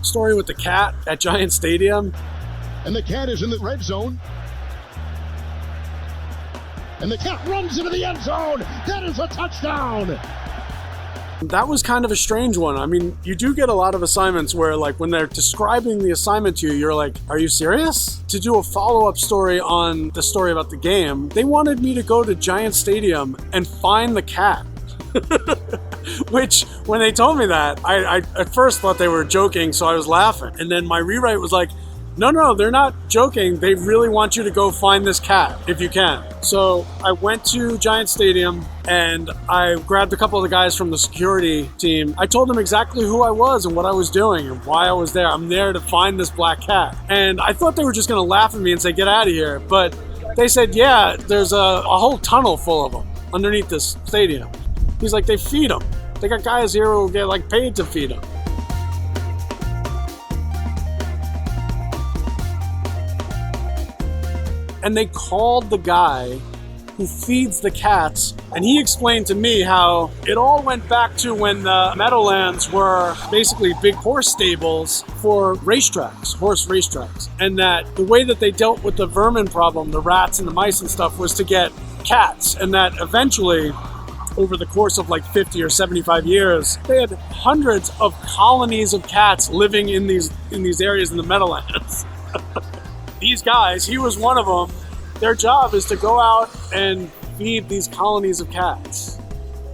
story with the cat at Giants Stadium. And the cat is in the red zone. And the cat runs into the end zone. That is a touchdown. That was kind of a strange one. I mean, you do get a lot of assignments where, like, when they're describing the assignment to you, you're like, are you serious? To do a follow-up story on the story about the game, they wanted me to go to Giants Stadium and find the cat. Which, when they told me that, I at first thought they were joking, so I was laughing. And then my rewrite was like, no, they're not joking. They really want you to go find this cat if you can. So I went to Giants Stadium and I grabbed a couple of the guys from the security team. I told them exactly who I was and what I was doing and why I was there. I'm there to find this black cat. And I thought they were just going to laugh at me and say, get out of here. But they said, yeah, there's a whole tunnel full of them underneath this stadium. He's like, they feed them. They got guys here who get like paid to feed them. And they called the guy who feeds the cats, and he explained to me how it all went back to when the Meadowlands were basically big horse stables for racetracks, horse racetracks, and that the way that they dealt with the vermin problem, the rats and the mice and stuff, was to get cats, and that eventually, over the course of like 50 or 75 years, they had hundreds of colonies of cats living in these areas in the Meadowlands. These guys, he was one of them, their job is to go out and feed these colonies of cats.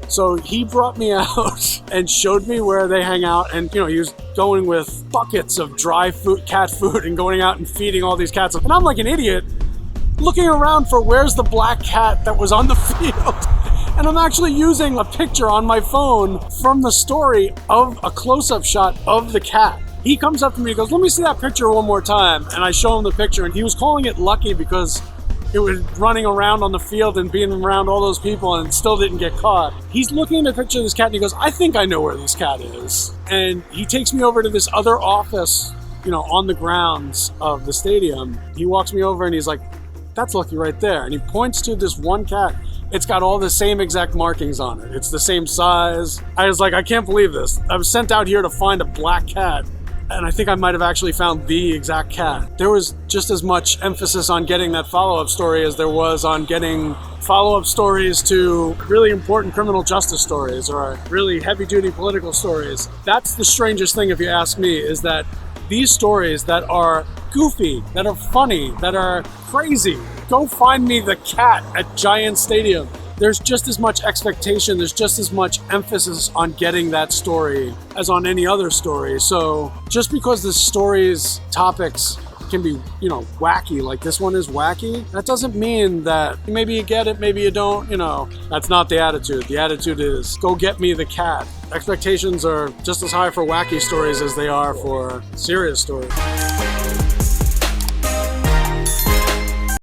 So he brought me out and showed me where they hang out, and he was going with buckets of dry food, cat food, and going out and feeding all these cats. And I'm like an idiot looking around for where's the black cat that was on the field. And I'm actually using a picture on my phone from the story of a close-up shot of the cat. He comes up to me and goes, let me see that picture one more time. And I show him the picture, and he was calling it lucky because it was running around on the field and being around all those people and still didn't get caught. He's looking at the picture of this cat and he goes, I think I know where this cat is. And he takes me over to this other office, on the grounds of the stadium. He walks me over and he's like, that's Lucky right there. And he points to this one cat. It's got all the same exact markings on it. It's the same size. I was like, I can't believe this. I was sent out here to find a black cat. And I think I might have actually found the exact cat. There was just as much emphasis on getting that follow-up story as there was on getting follow-up stories to really important criminal justice stories or really heavy-duty political stories. That's the strangest thing, if you ask me, is that these stories that are goofy, that are funny, that are crazy, go find me the cat at Giants Stadium. There's just as much expectation, there's just as much emphasis on getting that story as on any other story. So just because the story's topics can be, wacky, like this one is wacky, that doesn't mean that maybe you get it, maybe you don't, That's not the attitude. The attitude is, go get me the cat. Expectations are just as high for wacky stories as they are for serious stories.